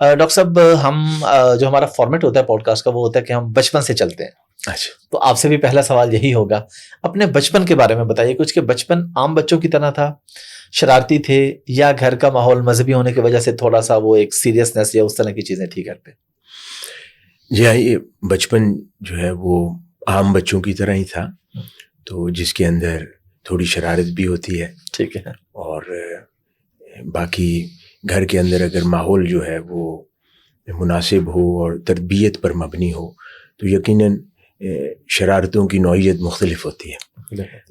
Doctor صاحب ہم جو ہمارا فارمیٹ ہوتا ہے پوڈ کاسٹ کا وہ ہوتا ہے کہ ہم بچپن سے چلتے ہیں. اچھا, تو آپ سے بھی پہلا سوال یہی ہوگا, اپنے بچپن کے بارے میں بتائیے کچھ کہ بچپن عام بچوں کی طرح تھا, شرارتی تھے, یا گھر کا ماحول مذہبی ہونے کی وجہ سے تھوڑا سا وہ ایک سیریسنس یا اس طرح کی چیزیں تھی گھر پہ؟ جی ہاں, یہ بچپن جو ہے وہ عام بچوں کی طرح ہی تھا, تو جس کے اندر تھوڑی شرارت بھی ہوتی ہے. ٹھیک ہے. اور باقی گھر کے اندر اگر ماحول جو ہے وہ مناسب ہو اور تربیت پر مبنی ہو تو یقیناً شرارتوں کی نوعیت مختلف ہوتی ہے.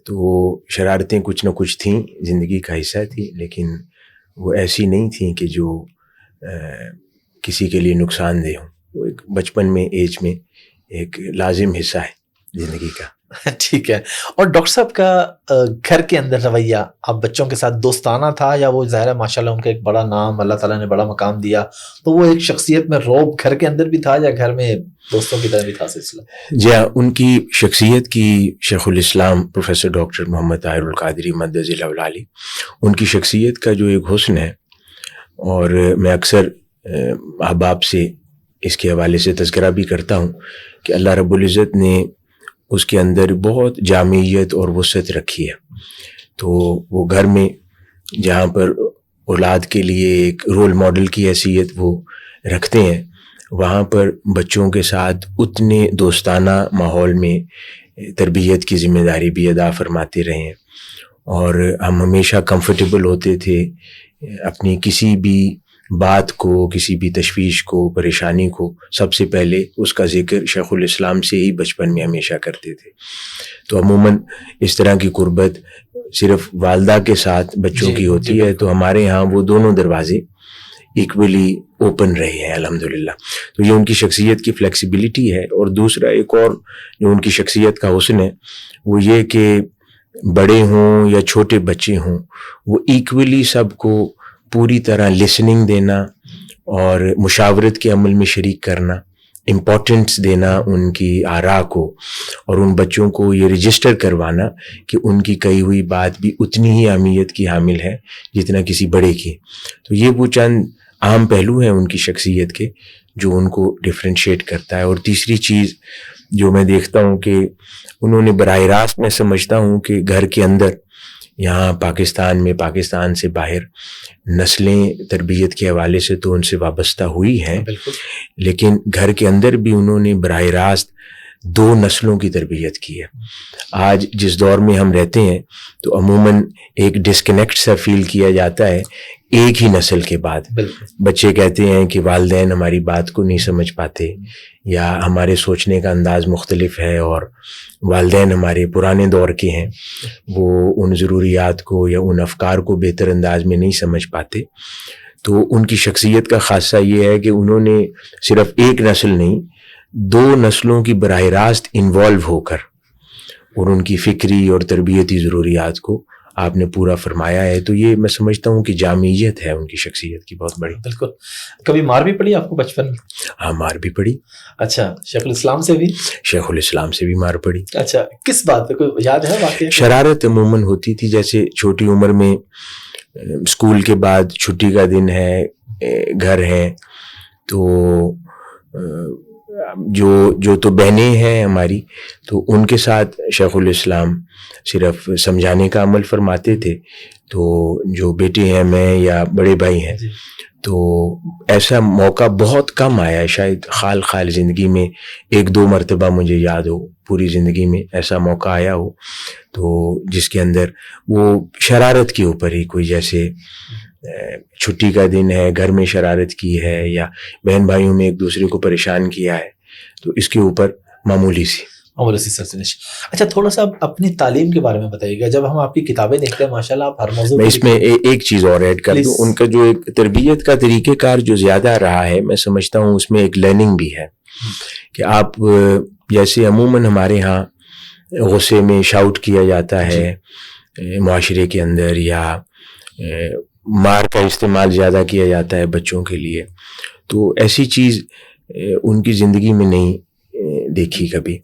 تو شرارتیں کچھ نہ کچھ تھیں, زندگی کا حصہ تھی, لیکن وہ ایسی نہیں تھیں کہ جو کسی کے لیے نقصان دہ ہوں. وہ ایک بچپن میں ایج میں ایک لازم حصہ ہے زندگی کا. ٹھیک ہے. اور ڈاکٹر صاحب کا گھر کے اندر رویہ آپ بچوں کے ساتھ دوستانہ تھا, یا وہ ظاہر ہے ماشاء اللہ ان کا ایک بڑا نام, اللہ تعالیٰ نے بڑا مقام دیا, تو وہ ایک شخصیت میں روب گھر کے اندر بھی تھا یا گھر میں دوستوں کی طرح بھی تھا سلسلہ؟ جی ہاں, ان کی شخصیت کی شیخ الاسلام پروفیسر ڈاکٹر محمد طاہر القادری مدظ العلی, ان کی شخصیت کا جو ایک حسن ہے, اور میں اکثر احباب سے اس کے حوالے سے تذکرہ بھی کرتا ہوں کہ اللہ رب العزت نے اس کے اندر بہت جامعیت اور وسعت رکھی ہے. تو وہ گھر میں جہاں پر اولاد کے لیے ایک رول ماڈل کی حیثیت وہ رکھتے ہیں, وہاں پر بچوں کے ساتھ اتنے دوستانہ ماحول میں تربیت کی ذمہ داری بھی ادا فرماتے رہے ہیں. اور ہم ہمیشہ کمفرٹیبل ہوتے تھے, اپنی کسی بھی بات کو, کسی بھی تشویش کو, پریشانی کو سب سے پہلے اس کا ذکر شیخ الاسلام سے ہی بچپن میں ہمیشہ کرتے تھے. تو عموماً اس طرح کی قربت صرف والدہ کے ساتھ بچوں کی ہوتی ہے, تو ہمارے ہاں وہ دونوں دروازے ایکولی اوپن رہے ہیں الحمدللہ. تو یہ ان کی شخصیت کی فلیکسیبلٹی ہے. اور دوسرا ایک اور جو ان کی شخصیت کا حسن ہے وہ یہ کہ بڑے ہوں یا چھوٹے بچے ہوں, وہ ایکولی سب کو پوری طرح لسننگ دینا اور مشاورت کے عمل میں شریک کرنا, امپورٹنس دینا ان کی آراء کو, اور ان بچوں کو یہ رجسٹر کروانا کہ ان کی کہی ہوئی بات بھی اتنی ہی اہمیت کی حامل ہے جتنا کسی بڑے کی. تو یہ وہ چند اہم پہلو ہیں ان کی شخصیت کے جو ان کو ڈفرینشیٹ کرتا ہے. اور تیسری چیز جو میں دیکھتا ہوں کہ انہوں نے براہ راست, میں سمجھتا ہوں کہ گھر کے اندر یہاں پاکستان میں, پاکستان سے باہر نسلیں تربیت کے حوالے سے تو ان سے وابستہ ہوئی ہیں, لیکن گھر کے اندر بھی انہوں نے براہ راست 2 نسلوں کی تربیت کی ہے. آج جس دور میں ہم رہتے ہیں تو عموماً ایک ڈسکنیکٹ سا فیل کیا جاتا ہے ایک ہی نسل کے بعد. بچے کہتے ہیں کہ والدین ہماری بات کو نہیں سمجھ پاتے, یا ہمارے سوچنے کا انداز مختلف ہے, اور والدین ہمارے پرانے دور کے ہیں, وہ ان ضروریات کو یا ان افکار کو بہتر انداز میں نہیں سمجھ پاتے. تو ان کی شخصیت کا خاصہ یہ ہے کہ انہوں نے صرف ایک نسل نہیں, 2 نسلوں کی براہ راست انوالو ہو کر اور ان کی فکری اور تربیتی ضروریات کو آپ نے پورا فرمایا ہے. تو یہ میں سمجھتا ہوں کہ جامعیت ہے ان کی شخصیت کی بہت بڑی. بالکل. کبھی مار بھی پڑی آپ کو بچپن میں؟ ہاں, مار بھی پڑی. اچھا, شیخ الاسلام سے بھی؟ شیخ الاسلام سے بھی مار پڑی. اچھا, کس بات پہ کوئی یاد ہے واقعہ؟ شرارت عموماً ہوتی تھی, جیسے چھوٹی عمر میں اسکول کے بعد چھٹی کا دن ہے, گھر ہے, تو جو تو بہنیں ہیں ہماری, تو ان کے ساتھ شیخ الاسلام صرف سمجھانے کا عمل فرماتے تھے. تو جو بیٹے ہیں میں یا بڑے بھائی ہیں, تو ایسا موقع بہت کم آیا ہے, شاید خال زندگی میں 1-2 مرتبہ مجھے یاد ہو پوری زندگی میں ایسا موقع آیا ہو, تو جس کے اندر وہ شرارت کے اوپر ہی کوئی, جیسے چھٹی کا دن ہے, گھر میں شرارت کی ہے, یا بہن بھائیوں میں ایک دوسرے کو پریشان کیا ہے, تو اس کے اوپر معمولی سی سرزنش. اچھا, تھوڑا سا اپنی تعلیم کے بارے میں بتائیے گا. جب ہم آپ کی کتابیں دیکھتے ہیں ماشاءاللہ آپ ہر موضوع, میں اس میں ایک چیز اور ایڈ کر دوں, ان کا جو ایک تربیت کا طریقہ کار جو زیادہ رہا ہے, میں سمجھتا ہوں اس میں ایک لرننگ بھی ہے کہ آپ جیسے عموماً ہمارے ہاں غصے میں شاؤٹ کیا جاتا ہے معاشرے کے اندر, یا مار کا استعمال زیادہ کیا جاتا ہے بچوں کے لیے, تو ایسی چیز ان کی زندگی میں نہیں دیکھی کبھی.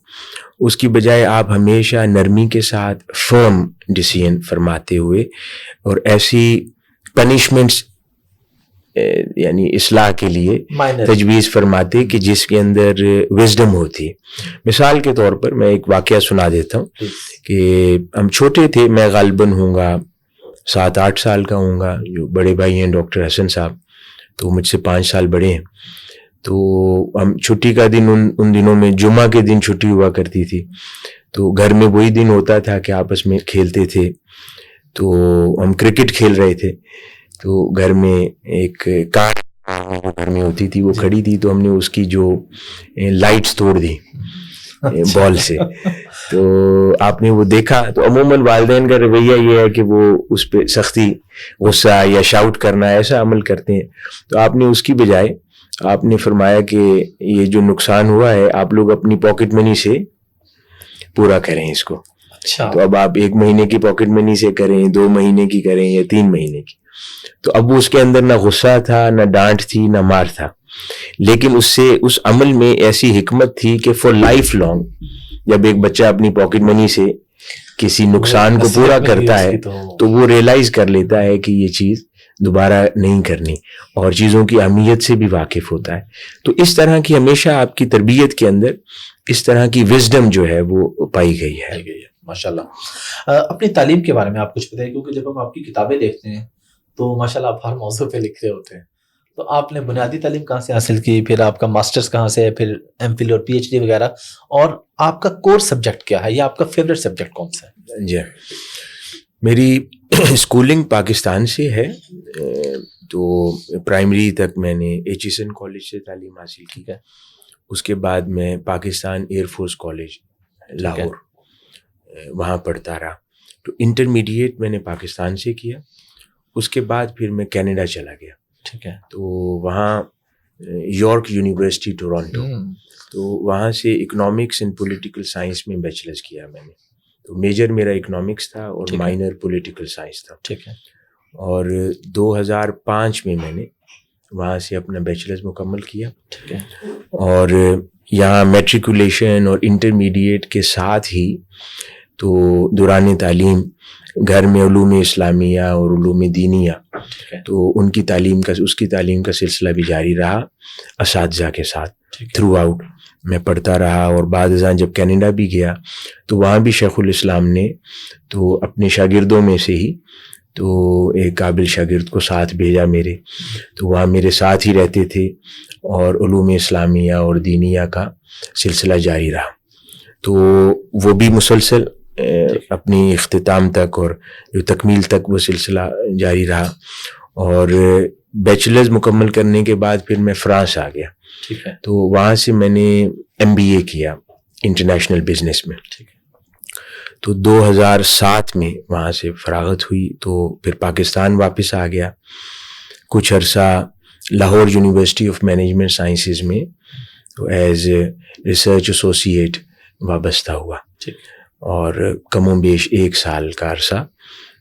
اس کی بجائے آپ ہمیشہ نرمی کے ساتھ فرم ڈیسیژن فرماتے ہوئے اور ایسی پنشمنٹس یعنی اصلاح کے لیے Minor. تجویز فرماتے کہ جس کے اندر وزڈم ہوتی ہے. مثال کے طور پر میں ایک واقعہ سنا دیتا ہوں کہ ہم چھوٹے تھے, میں غالباً ہوں گا 7-8 سال کا ہوں گا, جو بڑے بھائی ہیں ڈاکٹر حسن صاحب تو مجھ سے 5 سال بڑے ہیں. تو ہم چھٹی کا دن ان دنوں میں جمعہ کے دن چھٹی ہوا کرتی تھی, تو گھر میں وہی دن ہوتا تھا کہ آپس میں کھیلتے تھے. تو ہم کرکٹ کھیل رہے تھے, تو گھر میں ایک کار گھر میں ہوتی تھی وہ کھڑی تھی, تو ہم نے اس کی جو لائٹس توڑ دی بال سے. تو آپ نے وہ دیکھا, تو عموماً والدین کا رویہ یہ ہے کہ وہ اس پہ سختی, غصہ یا شاؤٹ کرنا ایسا عمل کرتے ہیں. تو آپ نے اس کی بجائے آپ نے فرمایا کہ یہ جو نقصان ہوا ہے آپ لوگ اپنی پاکٹ منی سے پورا کریں اس کو. تو اب آپ 1 مہینے کی پاکٹ منی سے کریں, 2 مہینے کی کریں یا 3 مہینے کی. تو اب وہ اس کے اندر نہ غصہ تھا, نہ ڈانٹ تھی, نہ مار تھا, لیکن اس عمل میں ایسی حکمت تھی کہ فور لائف لانگ جب ایک بچہ اپنی پاکٹ منی سے کسی نقصان کو پورا کرتا ہے تو وہ ریئلائز کر لیتا ہے کہ یہ چیز دوبارہ نہیں کرنی, اور چیزوں کی اہمیت سے بھی واقف ہوتا ہے. تو اس طرح کی ہمیشہ آپ کی تربیت کے اندر اس طرح کی وزڈم جو ہے وہ پائی گئی ہے. ماشاءاللہ. اپنی تعلیم کے بارے میں آپ کچھ بتائیں, کیونکہ جب ہم آپ کی کتابیں دیکھتے ہیں تو ماشاءاللہ آپ ہر موضوع پہ لکھ رہے ہوتے ہیں. تو آپ نے بنیادی تعلیم کہاں سے حاصل کی, پھر آپ کا ماسٹرز کہاں سے, پھر ایم فل اور پی ایچ ڈی وغیرہ, اور آپ کا کورس سبجیکٹ کیا ہے یا آپ کا فیوریٹ سبجیکٹ کون سا ہے؟ جی, میری اسکولنگ پاکستان سے ہے. تو پرائمری تک میں نے ایچ ایسن کالج سے تعلیم حاصل کی ہے. اس کے بعد میں Pakistan air force college Lahore وہاں پڑھتا رہا. تو انٹرمیڈیٹ میں نے پاکستان سے کیا. اس کے بعد پھر میں کینیڈا چلا گیا. ٹھیک ہے. تو وہاں یارک یونیورسٹی ٹورانٹو, تو وہاں سے اکنامکس اینڈ پولیٹیکل سائنس میں بیچلرز کیا میں نے. تو میجر میرا اکنامکس تھا اور مائنر پولیٹیکل سائنس تھا. ٹھیک ہے. اور 2005 میں نے وہاں سے اپنا بیچلرز مکمل کیا. ٹھیک ہے. اور یہاں میٹریکولیشن اور انٹرمیڈیٹ کے ساتھ ہی تو دوران تعلیم گھر میں علوم اسلامیہ اور علوم دینیہ, تو اس کی تعلیم کا سلسلہ بھی جاری رہا اساتذہ کے ساتھ. تھرو آؤٹ میں پڑھتا رہا. اور بعد ازاں جب کینیڈا بھی گیا تو وہاں بھی شیخ الاسلام نے تو اپنے شاگردوں میں سے ہی تو ایک قابل شاگرد کو ساتھ بھیجا میرے. تو وہاں میرے ساتھ ہی رہتے تھے اور علوم اسلامیہ اور دینیہ کا سلسلہ جاری رہا. تو وہ بھی مسلسل اپنی اختتام تک اور جو تکمیل تک وہ سلسلہ جاری رہا. اور بیچلرز مکمل کرنے کے بعد پھر میں فرانس آ گیا. تو وہاں سے میں نے MBA کیا انٹرنیشنل بزنس میں. تو 2007 میں وہاں سے فراغت ہوئی تو پھر پاکستان واپس آ گیا. کچھ عرصہ Lahore university of management sciences میں تو ایز ریسرچ ایسوسیٹ وابستہ ہوا. اور کم و بیش 1 سال کا عرصہ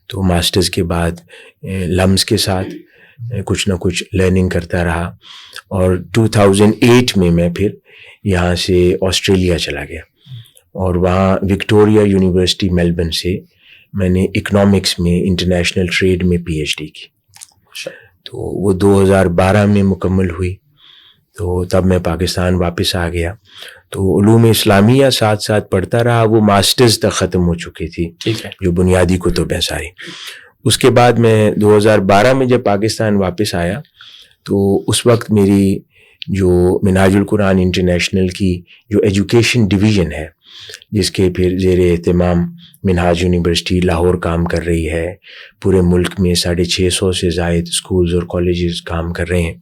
تو ماسٹرز کے بعد لمز کے ساتھ کچھ نہ کچھ لرننگ کرتا رہا. اور 2008 میں پھر یہاں سے آسٹریلیا چلا گیا اور وہاں وکٹوریا یونیورسٹی میلبرن سے میں نے اکنامکس میں انٹرنیشنل ٹریڈ میں PhD کی. تو وہ 2012 میں مکمل ہوئی. تو تب میں پاکستان واپس آ گیا. تو علوم اسلامیہ ساتھ ساتھ پڑھتا رہا. وہ ماسٹرز تک ختم ہو چکی تھی جو بنیادی کتب ہیں ساری. اس کے بعد میں 2012 میں جب پاکستان واپس آیا تو اس وقت میری جو منہاج القرآن انٹرنیشنل کی جو ایجوکیشن ڈویژن ہے جس کے پھر زیر اہتمام منہاج یونیورسٹی لاہور کام کر رہی ہے, پورے ملک میں 650 سے زائد اسکولز اور کالجز کام کر رہے ہیں.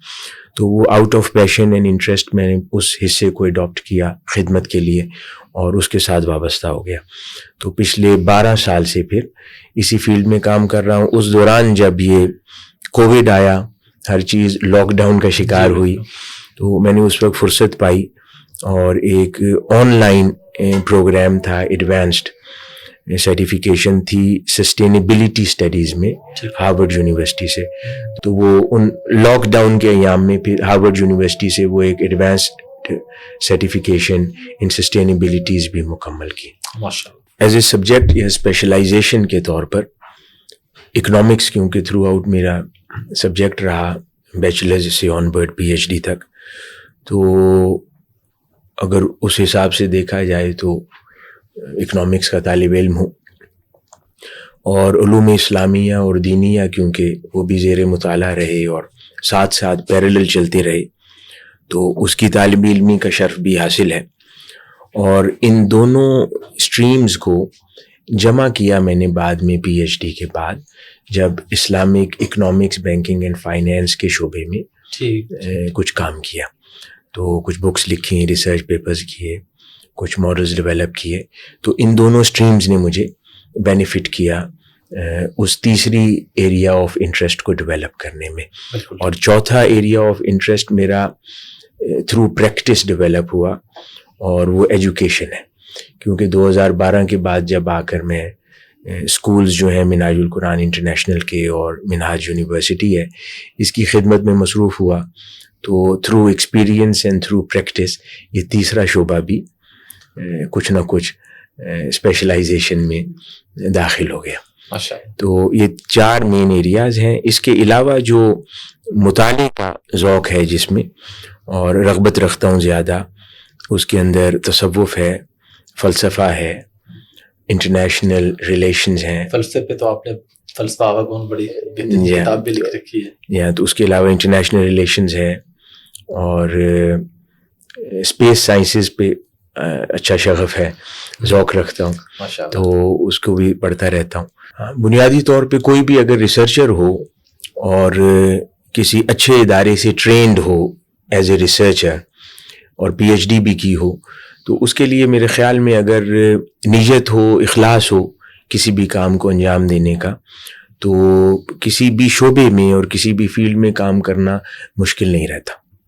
تو وہ out of passion and interest میں نے اس حصے کو اڈاپٹ کیا خدمت کے لیے اور اس کے ساتھ وابستہ ہو گیا. تو پچھلے 12 سال سے پھر اسی فیلڈ میں کام کر رہا ہوں. اس دوران جب یہ کووڈ آیا, ہر چیز لاک ڈاؤن کا شکار ہوئی, تو میں نے اس وقت فرصت پائی اور ایک آن لائن پروگرام تھا, ایڈوانسڈ سرٹیفکیشن تھی سسٹینیبلٹی اسٹڈیز میں ہارورڈ یونیورسٹی سے. تو وہ ان لاک ڈاؤن کے ایام میں پھر ہارورڈ یونیورسٹی سے وہ ایک ایڈوانسڈ سرٹیفکیشن ان سسٹینیبلٹیز بھی مکمل کی. ایز اے سبجیکٹ یا اسپیشلائزیشن کے طور پر اکنامکس کیونکہ تھرو آؤٹ میرا سبجیکٹ رہا, بیچلرز سے آن ورڈ پی ایچ ڈی تک. تو اگر اس حساب سے دیکھا جائے تو اکنامکس کا طالب علم ہوں, اور علوم اسلامیہ اور دینیہ کیونکہ وہ بھی زیر مطالعہ رہے اور ساتھ ساتھ پیرالل چلتے رہے, تو اس کی طالب علمی کا شرف بھی حاصل ہے. اور ان دونوں اسٹریمز کو جمع کیا میں نے بعد میں پی ایچ ڈی کے بعد, جب Islamic economics banking and finance کے شعبے میں کچھ کام کیا. تو کچھ بکس لکھی, ریسرچ پیپرز کیے, کچھ ماڈلز ڈیولپ کیے. تو ان دونوں اسٹریمز نے مجھے بینیفٹ کیا اس تیسری ایریا آف انٹرسٹ کو ڈیولپ کرنے میں. اور چوتھا ایریا آف انٹرسٹ میرا تھرو پریکٹس ڈیولپ ہوا, اور وہ ایجوکیشن ہے. کیونکہ 2012 کے بعد جب آ کر میں اسکولز جو ہیں منہاج القرآن انٹرنیشنل کے اور منہاج یونیورسٹی ہے, اس کی خدمت میں مصروف ہوا, تو through experience and through practice یہ تیسرا شعبہ بھی کچھ نہ کچھ اسپیشلائزیشن میں داخل ہو گیا. تو یہ 4 مین ایریاز ہیں. اس کے علاوہ جو مطالعے کا ذوق ہے جس میں اور رغبت رکھتا ہوں زیادہ, اس کے اندر تصوف ہے, فلسفہ ہے, انٹرنیشنل ریلیشنز ہیں. فلسفے تو آپ نے فلسفہ آگون بڑی کتاب بھی لکھ رکھی ہے. تو اس کے علاوہ انٹرنیشنل ریلیشنز ہیں, اور اسپیس سائنسز پہ اچھا شغف ہے, ذوق رکھتا ہوں, تو اس کو بھی پڑھتا رہتا ہوں. بنیادی طور پہ کوئی بھی اگر ریسرچر ہو اور کسی اچھے ادارے سے ٹرینڈ ہو ایز اے ریسرچر اور پی ایچ ڈی بھی کی ہو, تو اس کے لیے میرے خیال میں اگر نیت ہو, اخلاص ہو کسی بھی کام کو انجام دینے کا, تو کسی بھی شعبے میں اور کسی بھی فیلڈ میں کام کرنا مشکل نہیں رہتا.